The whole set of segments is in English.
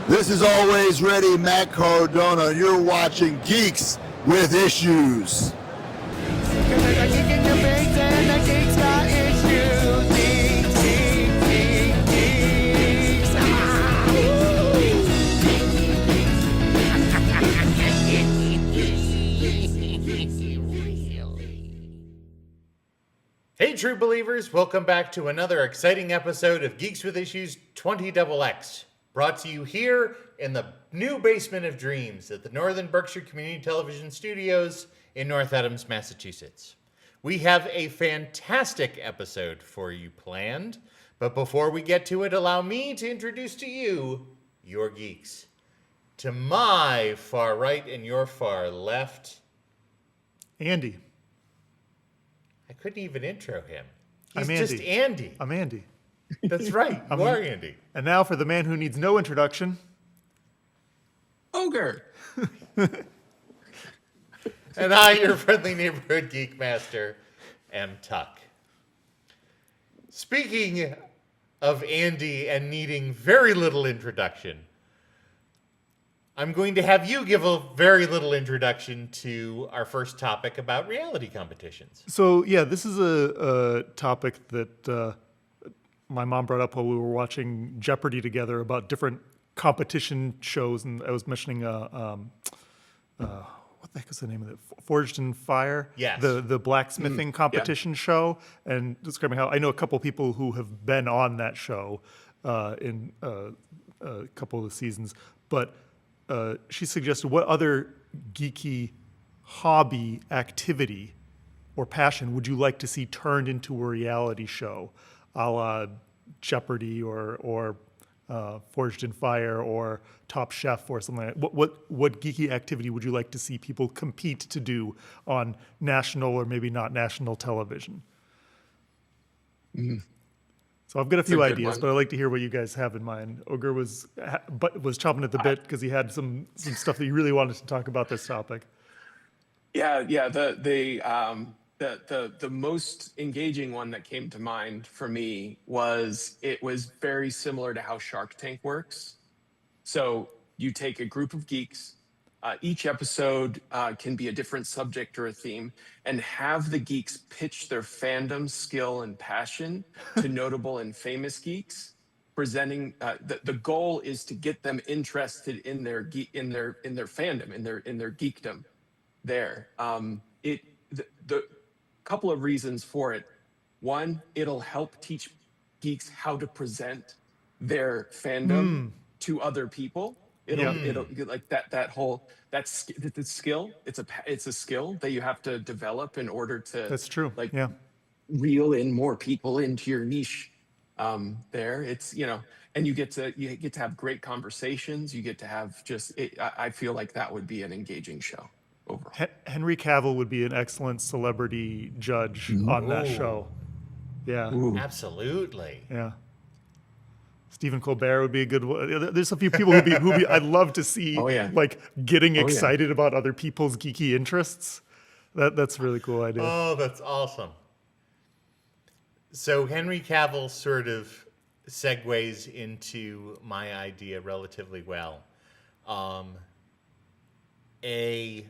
This is always ready, Matt Cardona. You're watching Geeks with Issues. Hey true believers, welcome back to another exciting episode of Geeks with Issues 20XX, brought to you here in the new basement of dreams at the Northern Berkshire Community Television Studios in North Adams, Massachusetts. We have a fantastic episode for you planned, but before we get to it, allow me to introduce to you your geeks. To my far right and your far left, Andy. I couldn't even intro him. I'm He's Andy. just Andy. I'm Andy. That's right. You are Andy. And now for the man who needs no introduction. Ogre. And I, your friendly neighborhood Geekmaster, am Tuck. Speaking of Andy and needing very little introduction, I'm going to have you give a very little introduction to our first topic about reality competitions. So, yeah, this is a topic that my mom brought up while we were watching Jeopardy together about different competition shows. And I was mentioning, what the heck is the name of it? Forged in Fire? Yes. The blacksmithing competition show. And describing how I know a couple people who have been on that show in a couple of the seasons. But she suggested, what other geeky hobby, activity, or passion would you like to see turned into a reality show, a la Jeopardy or Forged in Fire or Top Chef or something like that? What geeky activity would you like to see people compete to do on national or maybe not national television? So I've got a few ideas, but I'd like to hear what you guys have in mind. Ogre was chomping at the bit because he had some stuff that he really wanted to talk about this topic. Yeah. The most engaging one that came to mind for me was very similar to how Shark Tank works. So you take a group of geeks. Each episode can be a different subject or a theme, and have the geeks pitch their fandom, skill, and passion to notable and famous geeks. Presenting the goal is to get them interested in their fandom, in their geekdom. There, the couple of reasons for it. One, it'll help teach geeks how to present their fandom to other people. It'll like that's the skill. It's a skill that you have to develop in order to. That's true. Reel in more people into your niche. There, it's and you get to have great conversations. You get to have I feel like that would be an engaging show overall. Henry Cavill would be an excellent celebrity judge on that show. Yeah, Absolutely. yeah. Stephen Colbert would be a good one. There's a few people who I'd love to see like getting excited about other people's geeky interests. That's a really cool idea. Oh, that's awesome. So Henry Cavill sort of segues into my idea relatively well. A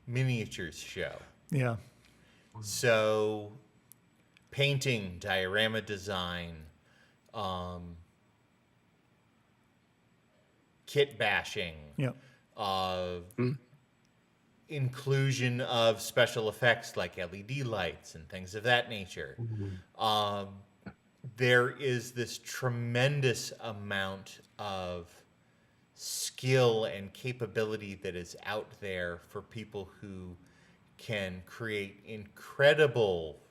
miniatures show. Yeah. So painting, diorama design, kit bashing, inclusion of special effects like LED lights and things of that nature. There is this tremendous amount of skill and capability that is out there for people who can create incredible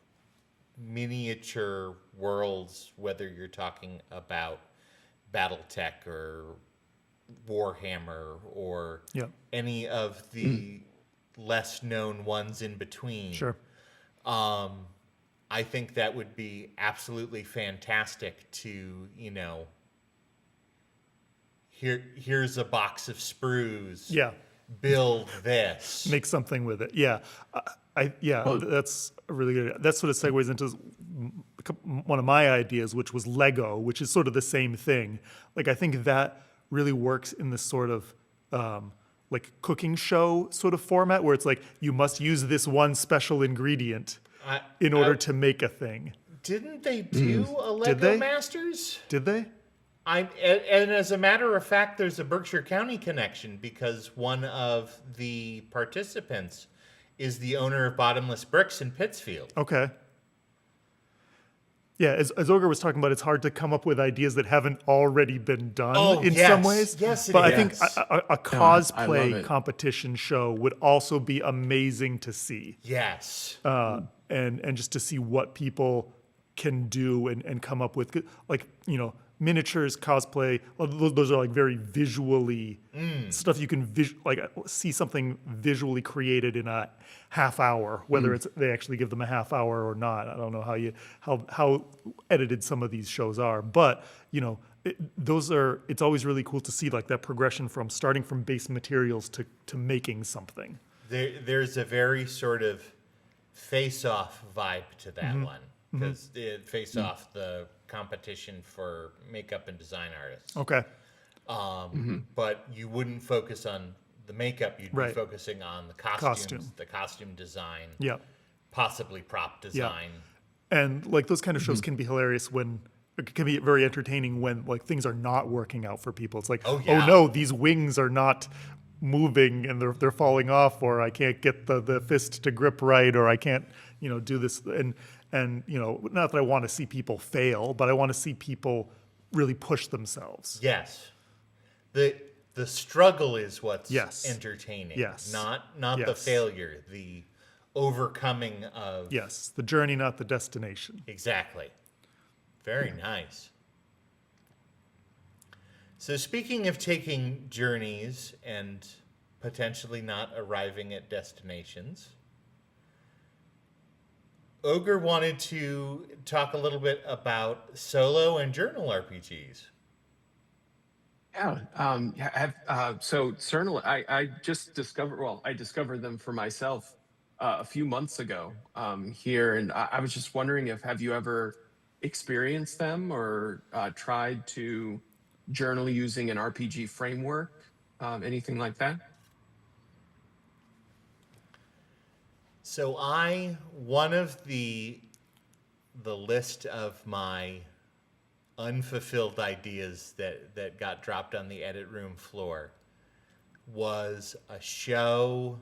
miniature worlds, whether you're talking about BattleTech or Warhammer or any of the less known ones in between. Sure. I think that would be absolutely fantastic to, here's a box of sprues. Yeah. Build this. Make something with it. Yeah. That's a really good. That sort of segues into one of my ideas, which was Lego, which is sort of the same thing. Like, I think that really works in this sort of like cooking show sort of format where it's like you must use this one special ingredient in order to make a thing. Didn't they do a Did Lego they? Masters? Did they? And as a matter of fact, there's a Berkshire County connection because one of the participants is the owner of Bottomless Bricks in Pittsfield. Okay. Yeah, as Ogre was talking about, it's hard to come up with ideas that haven't already been done in some ways. Yes, but it I think is. a I cosplay love it. competition show would also be amazing to see. Yes. And just to see what people can do and come up with, like, you know, miniatures, cosplay, those are like very visually stuff you can see something visually created in a half hour, whether it's they actually give them a half hour or not. I don't know how edited some of these shows are, but you know, it's always really cool to see like that progression from starting from base materials to making something. There's a very sort of face-off vibe to that one because it face off the competition for makeup and design artists. Okay. But you wouldn't focus on the makeup. You'd be focusing on the costumes, the costume design, possibly prop design. And like those kind of shows can be hilarious when it can be very entertaining when like things are not working out for people. It's like, oh no, these wings are not moving and they're falling off, or I can't get the fist to grip right, or I can't, you know, do this. And you know, not that I want to see people fail, but I want to see people really push themselves. Yes. The struggle is what's entertaining. Yes. Not the failure, the overcoming of the journey, not the destination. Exactly. Very nice. So speaking of taking journeys and potentially not arriving at destinations, Ogre wanted to talk a little bit about solo and journal RPGs. So Cernal, I just discovered, I discovered them for myself a few months ago here. And I was just wondering have you ever experienced them or tried to journal using an RPG framework, anything like that? So one of the list of my unfulfilled ideas that got dropped on the edit room floor was a show,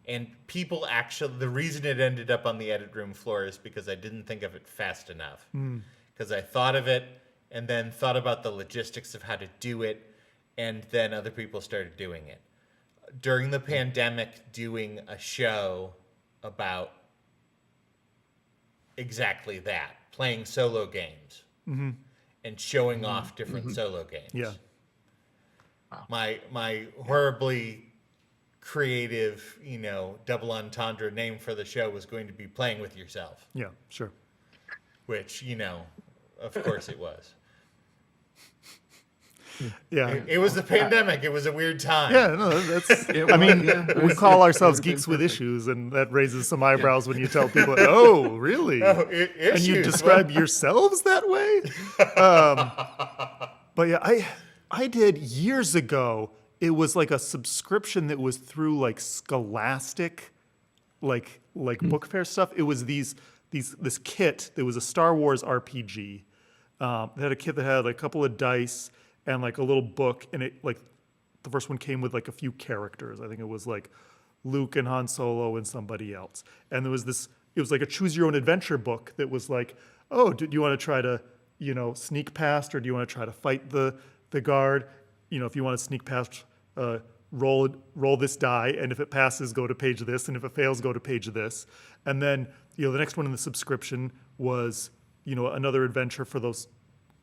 and people actually, the reason it ended up on the edit room floor is because I didn't think of it fast enough. Because I thought of it and then thought about the logistics of how to do it, and then other people started doing it. During the pandemic, doing a show about exactly that, playing solo games and showing off different solo games. Yeah. My horribly creative, you know, double entendre name for the show was going to be Playing with Yourself. Yeah, sure. Which, you know, of course it was. Yeah. It was the pandemic. It was a weird time. Yeah, no, that's. I mean, we call ourselves Geeks with Issues, and that raises some eyebrows when you tell people, "Oh, really?" And you describe yourselves that way. But yeah, I did years ago. It was like a subscription that was through like Scholastic, like book fair stuff. It was this kit. There was a Star Wars RPG. It had a kit that had like a couple of dice and like a little book, and it like the first one came with like a few characters. I think it was like Luke and Han Solo and somebody else. And there was this, it was like a choose your own adventure book that was like, oh, do you want to try to, you know, sneak past, or do you want to try to fight the guard? You know, if you want to sneak past, roll this die, and if it passes, go to page this, and if it fails, go to page this. And then, you know, the next one in the subscription was, you know, another adventure for those.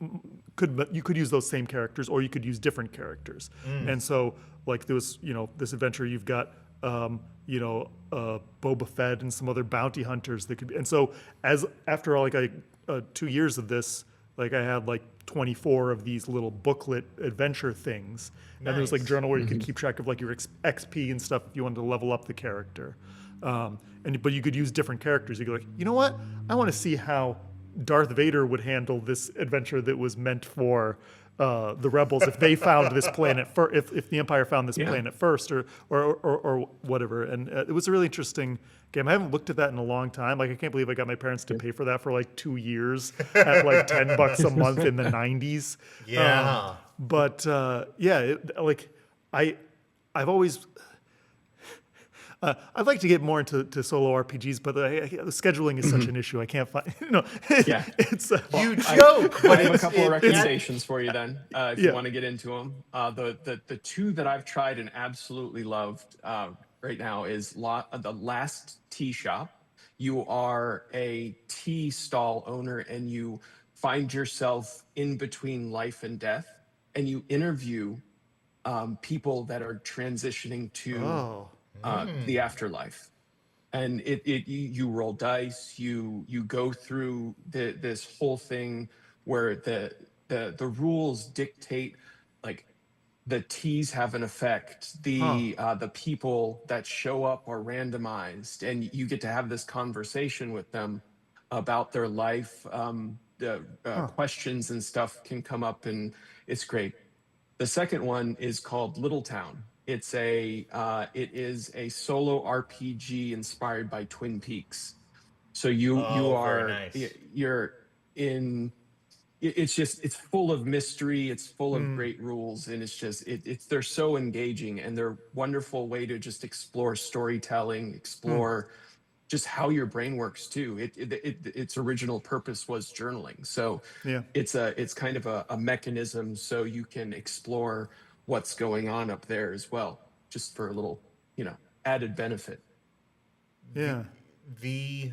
You could use those same characters, or you could use different characters. And so, like, there was, you know, this adventure, you've got, you know, Boba Fett and some other bounty hunters that could be. And so, after all, like 2 years of this, like I had like 24 of these little booklet adventure things. Nice. And there was like journal where you could keep track of like your XP and stuff if you wanted to level up the character. But you could use different characters. You could like, you know what? I want to see how Darth Vader would handle this adventure that was meant for the rebels if they found this planet if the Empire found this planet first or whatever. And it was a really interesting game. I haven't looked at that in a long time. Like I can't believe I got my parents to pay for that for like 2 years at like $10 a month in the 90s. Yeah. I've always. I'd like to get more into solo RPGs, but scheduling is such an issue. I can't find. It's you joke. I have a couple of recommendations for you then, if you want to get into them. The two that I've tried and absolutely loved right now is the Last Tea Shop. You are a tea stall owner, and you find yourself in between life and death, and you interview people that are transitioning to the afterlife. And you roll dice, you go through this whole thing where the rules dictate, like, the teas have an effect, the people that show up are randomized, and you get to have this conversation with them about their life. Questions and stuff can come up, and it's great. The second one is called Little Town. It is a solo RPG inspired by Twin Peaks. So it's full of mystery, it's full of great rules, and they're so engaging, and they're a wonderful way to just explore storytelling, explore just how your brain works too. Its original purpose was journaling. So it's kind of a mechanism so you can explore what's going on up there as well, just for a little, added benefit. Yeah. The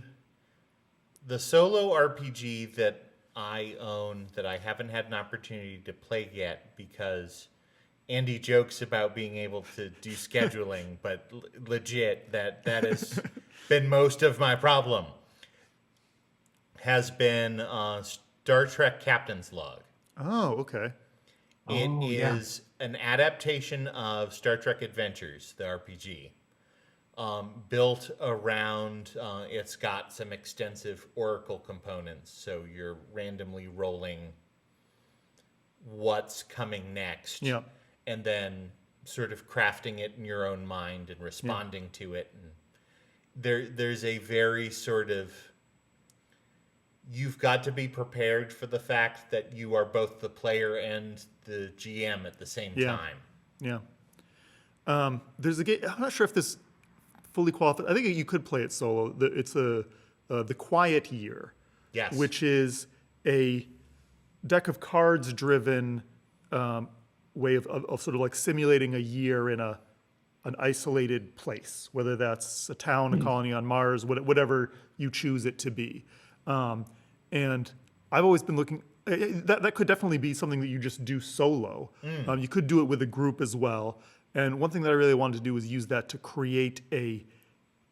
solo RPG that I own that I haven't had an opportunity to play yet because Andy jokes about being able to do scheduling, but legit, that has been most of my problem, has been Star Trek Captain's Log. Oh, okay. It is an adaptation of Star Trek Adventures, the RPG, built around, it's got some extensive Oracle components, so you're randomly rolling what's coming next, and then sort of crafting it in your own mind and responding to it. And there's a very sort of, you've got to be prepared for the fact that you are both the player and the GM at the same time. Yeah. There's a game, I'm not sure if this fully qualifies. I think you could play it solo. It's The Quiet Year. Yes. Which is a deck of cards driven way of sort of like simulating a year in an isolated place, whether that's a town, a colony on Mars, whatever you choose it to be. And I've always been looking, that could definitely be something that you just do solo. You could do it with a group as well. And one thing that I really wanted to do was use that to create a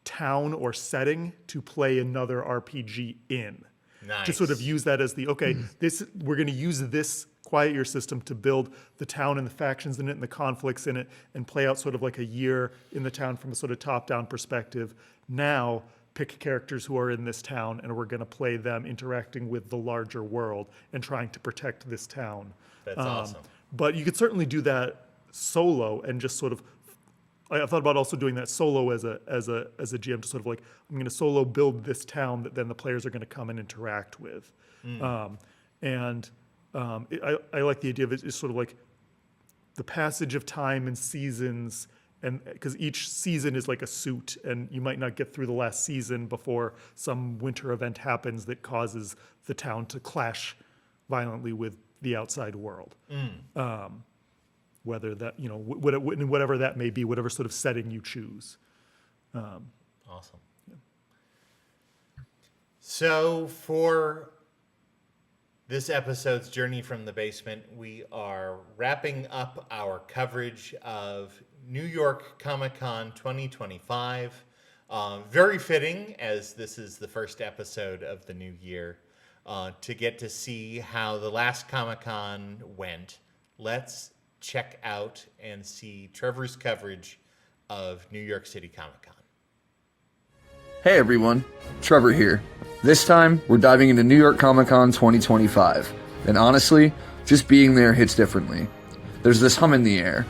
town or setting to play another RPG in. Nice. To sort of use that as we're going to use this Quiet Year system to build the town and the factions in it and the conflicts in it and play out sort of like a year in the town from a sort of top-down perspective. Now, pick characters who are in this town, and we're going to play them interacting with the larger world and trying to protect this town. That's awesome. But you could certainly do that solo and just sort of. I thought about also doing that solo as a GM to sort of like, I'm going to solo build this town that then the players are going to come and interact with. I like the idea of it is sort of like the passage of time and seasons. And because each season is like a suit, and you might not get through the last season before some winter event happens that causes the town to clash violently with the outside world. Whether that, whatever that may be, whatever sort of setting you choose. Awesome. Yeah. So for this episode's Journey from the Basement, we are wrapping up our coverage of New York Comic-Con 2025. Very fitting, as this is the first episode of the new year, to get to see how the last Comic-Con went. Let's check out and see Trevor's coverage of New York City Comic-Con. Hey everyone, Trevor here. This time, we're diving into New York Comic Con 2025. And honestly, Just being there hits differently. There's this hum in the air,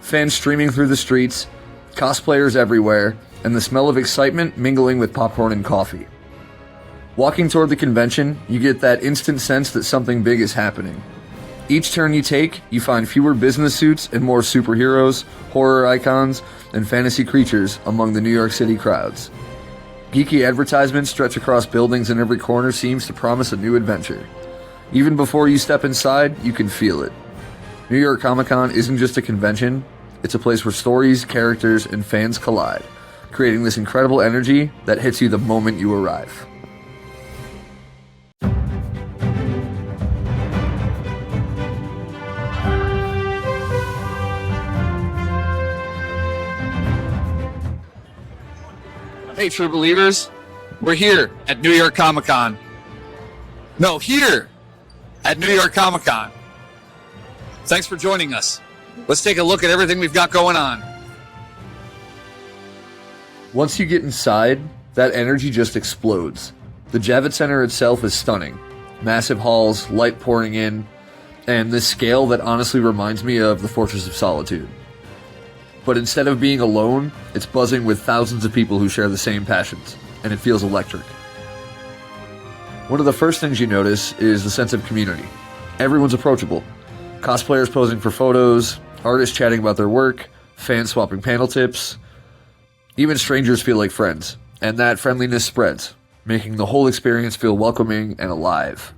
fans streaming through the streets, cosplayers everywhere, and the smell of excitement mingling with popcorn and coffee. Walking toward the convention, you get that instant sense that something big is happening. Each turn you take, you find fewer business suits and more superheroes, horror icons, and fantasy creatures among the New York City crowds. Geeky advertisements stretch across buildings, and every corner seems to promise a new adventure. Even before you step inside, you can feel it. New York Comic Con isn't just a convention, it's a place where stories, characters, and fans collide, creating this incredible energy that hits you the moment you arrive. Hey, true believers, we're here at New York Comic Con. No, here at New York Comic Con. Thanks for joining us. Let's take a look at everything we've got going on. Once you get inside, that energy just explodes. The Javits Center itself is stunning. Massive halls, light pouring in, and this scale that honestly reminds me of the Fortress of Solitude. But instead of being alone, it's buzzing with thousands of people who share the same passions, and it feels electric. One of the first things you notice is the sense of community. Everyone's approachable. Cosplayers posing for photos, artists chatting about their work, fans swapping panel tips. Even strangers feel like friends, and that friendliness spreads, making the whole experience feel welcoming and alive.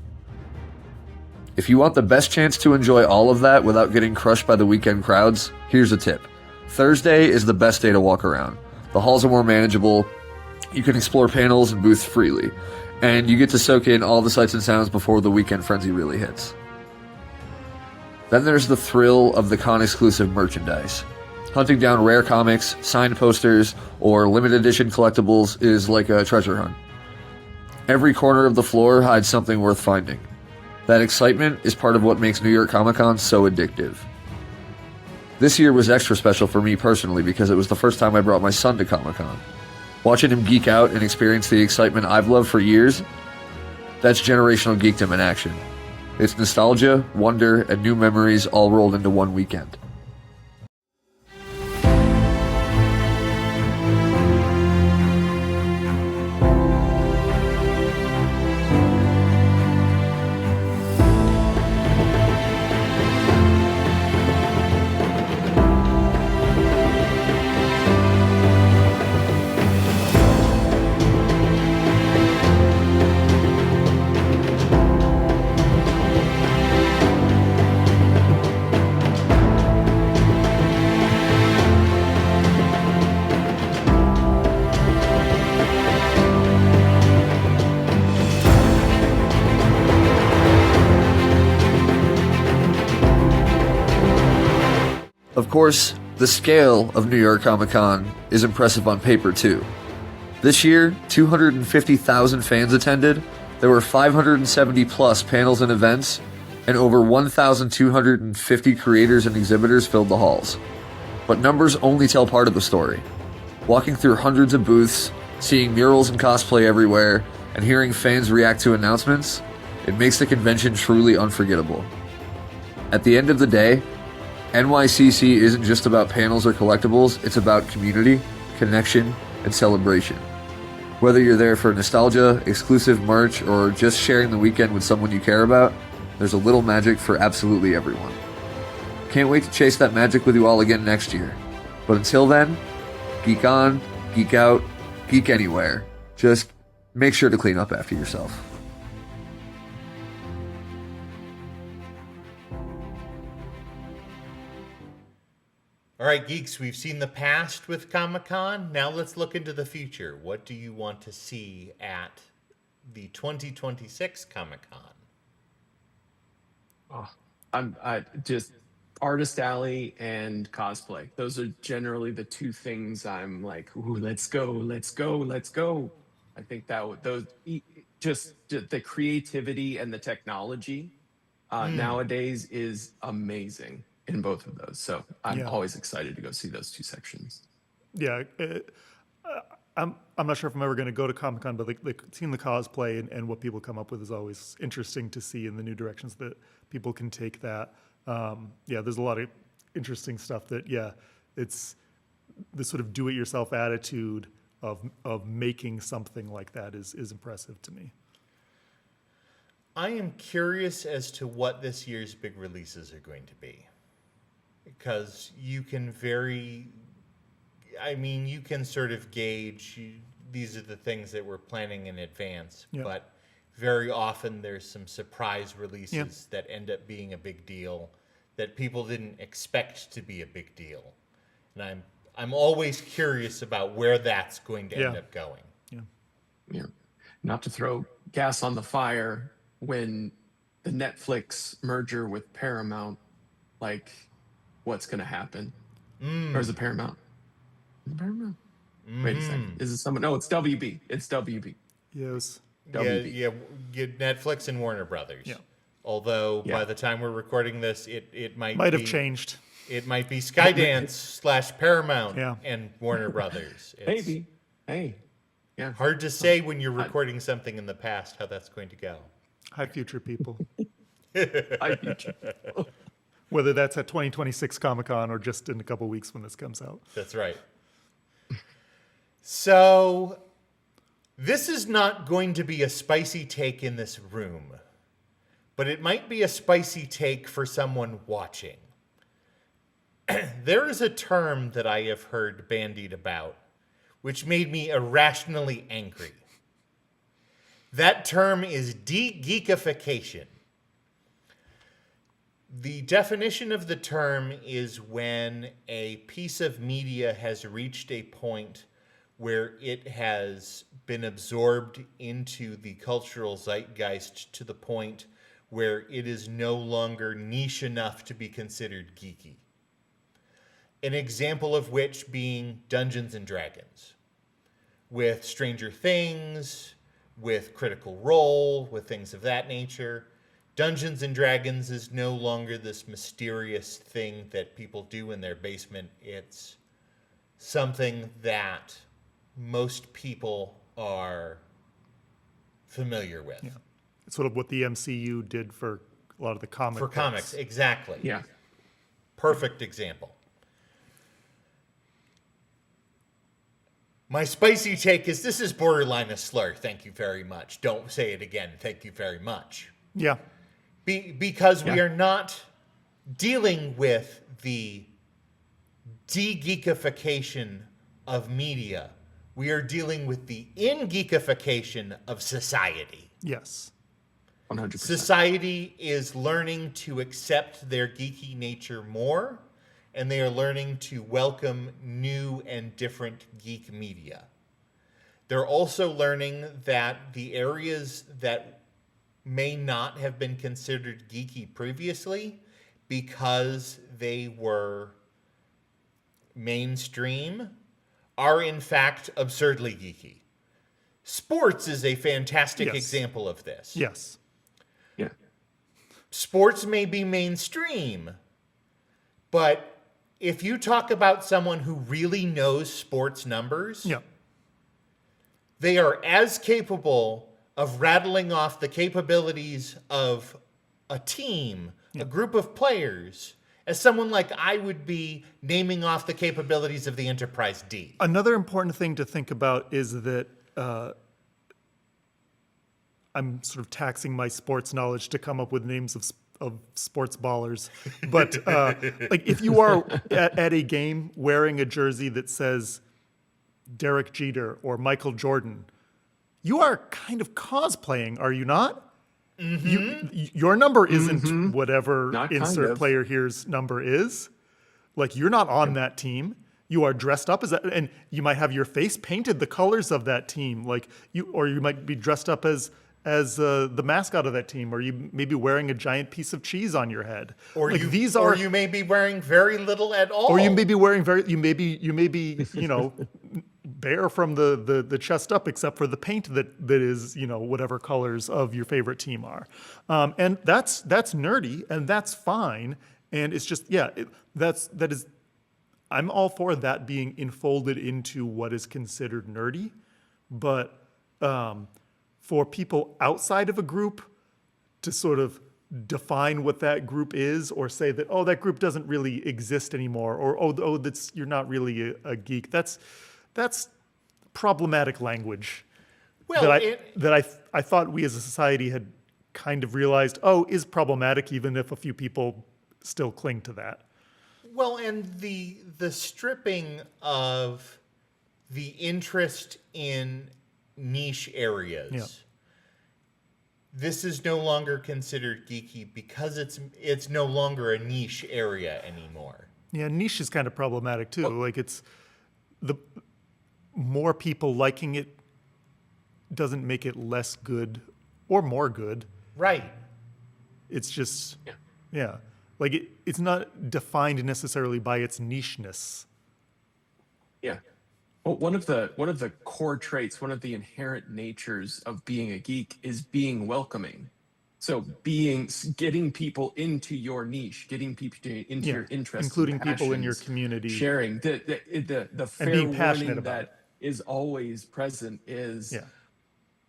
If you want the best chance to enjoy all of that without getting crushed by the weekend crowds, here's a tip. Thursday is the best day to walk around. The halls are more manageable, you can explore panels and booths freely, and you get to soak in all the sights and sounds before the weekend frenzy really hits. Then there's the thrill of the con-exclusive merchandise. Hunting down rare comics, signed posters, or limited edition collectibles is like a treasure hunt. Every corner of the floor hides something worth finding. That excitement is part of what makes New York Comic Con so addictive. This year was extra special for me personally because it was the first time I brought my son to Comic Con. Watching him geek out and experience the excitement I've loved for years, that's generational geekdom in action. It's nostalgia, wonder, and new memories all rolled into one weekend. Of course, the scale of New York Comic Con is impressive on paper too. This year, 250,000 fans attended, there were 570 plus panels and events, and over 1,250 creators and exhibitors filled the halls. But numbers only tell part of the story. Walking through hundreds of booths, seeing murals and cosplay everywhere, and hearing fans react to announcements, it makes the convention truly unforgettable. At the end of the day, NYCC isn't just about panels or collectibles, it's about community, connection, and celebration. Whether you're there for nostalgia, exclusive merch, or just sharing the weekend with someone you care about, there's a little magic for absolutely everyone. Can't wait to chase that magic with you all again next year. But until then, geek on, geek out, geek anywhere. Just make sure to clean up after yourself. All right, geeks, we've seen the past with Comic-Con. Now let's look into the future. What do you want to see at the 2026 Comic-Con? I just Artist Alley and cosplay. Those are generally the two things I'm like, ooh, let's go, let's go, let's go. I think that those just the creativity and the technology nowadays is amazing in both of those. So I'm always excited to go see those two sections. Yeah, I'm not sure if I'm ever going to go to Comic-Con, but like seeing the cosplay and what people come up with is always interesting to see in the new directions that people can take that. There's a lot of interesting stuff that, it's the sort of do-it-yourself attitude of making something like that is impressive to me. I am curious as to what this year's big releases are going to be. Because you can you can sort of gauge, these are the things that we're planning in advance, but very often there's some surprise releases that end up being a big deal that people didn't expect to be a big deal. And I'm always curious about where that's going to end up going. Yeah. Not to throw gas on the fire, when the Netflix merger with Paramount, like, what's going to happen? Or is it Paramount? Is it Paramount? Wait a second. Is it someone? No, it's WB. It's WB. Yes. WB. Yeah, Netflix and Warner Brothers. Yeah. Although by the time we're recording this, it might have changed. It might be Skydance / Paramount and Warner Brothers. Maybe. Hey. Yeah. Hard to say when you're recording something in the past how that's going to go. Hi, future people. Hi, future. Whether that's at 2026 Comic-Con or just in a couple weeks when this comes out. That's right. So, this is not going to be a spicy take in this room, but it might be a spicy take for someone watching. There is a term that I have heard bandied about, which made me irrationally angry. That term is de-geekification. The definition of the term is when a piece of media has reached a point where it has been absorbed into the cultural zeitgeist to the point where it is no longer niche enough to be considered geeky. An example of which being Dungeons and Dragons. With Stranger Things, with Critical Role, with things of that nature. Dungeons and Dragons is no longer this mysterious thing that people do in their basement. It's something that most people are familiar with. Yeah. It's sort of what the MCU did for a lot of the comics. For comics, exactly. Yeah. Perfect example. My spicy take is this is borderline a slur. Thank you very much. Don't say it again. Thank you very much. Yeah. Because we are not dealing with the de-geekification of media. We are dealing with the in-geekification of society. Yes. 100%. Society is learning to accept their geeky nature more, and they are learning to welcome new and different geek media. They're also learning that the areas that may not have been considered geeky previously because they were mainstream are in fact absurdly geeky. Sports is a fantastic example of this. Yes. Yeah. Sports may be mainstream, but if you talk about someone who really knows sports numbers, they are as capable of rattling off the capabilities of a team, a group of players, as someone like I would be naming off the capabilities of the Enterprise D. Another important thing to think about is that I'm sort of taxing my sports knowledge to come up with names of sports ballers. But like if you are at a game wearing a jersey that says Derek Jeter or Michael Jordan, you are kind of cosplaying, are you not? Mm-hmm. Your number isn't whatever insert player here's number is. Like you're not on that team. You are dressed up as that, and you might have your face painted the colors of that team. Like or you might be dressed up as the mascot of that team, or you may be wearing a giant piece of cheese on your head. Or like or you may be wearing very little at all. Or you may be wearing you may be bare from the chest up, except for the paint that is whatever colors of your favorite team are, and that's nerdy and that's fine, and it's just that is I'm all for that being enfolded into what is considered nerdy, but for people outside of a group to sort of define what that group is, or say that, oh, that group doesn't really exist anymore, or oh, that's, you're not really a geek. That's problematic language. Well, that I thought we as a society had kind of realized, is problematic, even if a few people still cling to that. Well, and the stripping of the interest in niche areas. Yeah. This is no longer considered geeky because it's no longer a niche area anymore. Yeah, niche is kind of problematic too. Like, it's the more people liking it doesn't make it less good or more good. Right. It's just yeah. Like, it's not defined necessarily by its nicheness. Yeah. Well, one of the core traits, one of the inherent natures of being a geek is being welcoming. So getting people into your niche, getting people into your interests, including and people in your passions, community, sharing the fair being passionate warning about that is always present is,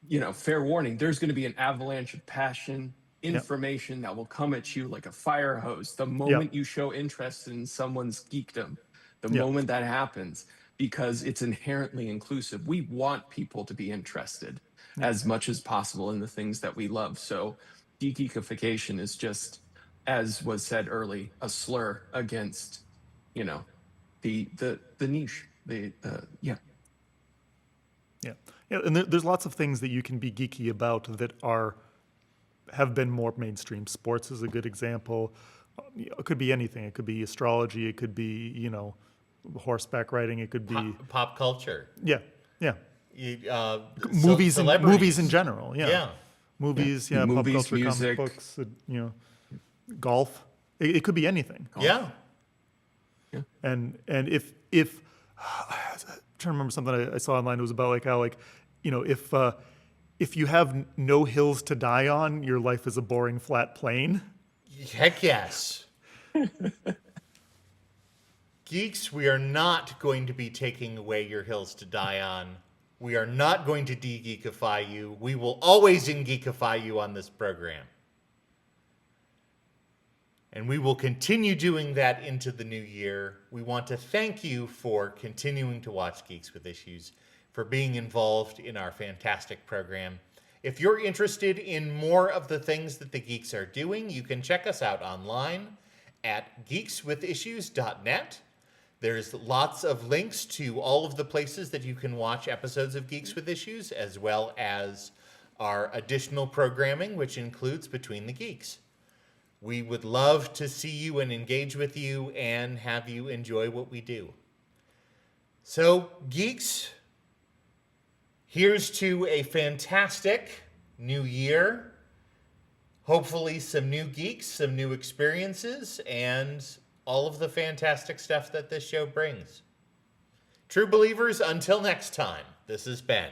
yeah. Fair warning. There's going to be an avalanche of passion, information that will come at you like a fire hose the moment you show interest in someone's geekdom. The moment that happens. Because it's inherently inclusive. We want people to be interested as much as possible in the things that we love. So geekification is just, as was said early, a slur against, the niche. Yeah, and there's lots of things that you can be geeky about that have been more mainstream. Sports is a good example. It could be anything. It could be astrology. It could be, horseback riding. It could be pop culture. Yeah. Movies in general. Movies. Pop culture, music, comic books. Golf. It could be anything. Golf. Yeah. And if I'm trying to remember something I saw online. It was about like how, like, if you have no hills to die on, your life is a boring flat plain. Heck yes. Geeks, we are not going to be taking away your hills to die on. We are not going to de-geekify you. We will always in-geekify you on this program. And we will continue doing that into the new year. We want to thank you for continuing to watch Geeks with Issues, for being involved in our fantastic program. If you're interested in more of the things that the Geeks are doing, you can check us out online at geekswithissues.net. There's lots of links to all of the places that you can watch episodes of Geeks with Issues, as well as our additional programming, which includes Between the Geeks. We would love to see you and engage with you and have you enjoy what we do. So, Geeks, here's to a fantastic new year. Hopefully some new geeks, some new experiences, and all of the fantastic stuff that this show brings. True believers, until next time, this is Ben.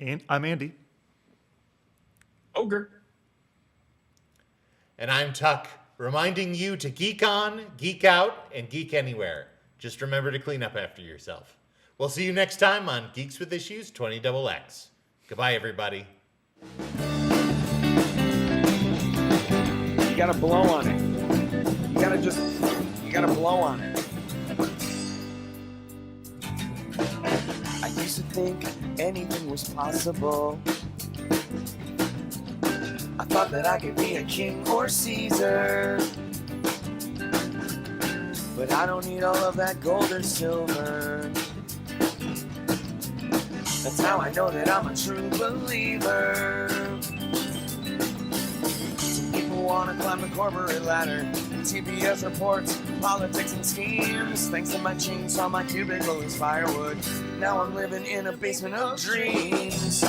And I'm Andy. Ogre. And I'm Tuck, reminding you to geek on, geek out, and geek anywhere. Just remember to clean up after yourself. We'll see you next time on Geeks with Issues 20XX. Goodbye, everybody. You gotta blow on it. You gotta blow on it. I used to think anything was possible. I thought that I could be a king or Caesar. But I don't need all of that gold or silver. That's how I know that I'm a true believer. Some people want to climb the corporate ladder, TBS reports, politics and schemes. Thanks to my chainsaw, my cubicle is firewood. Now I'm living in a basement of dreams.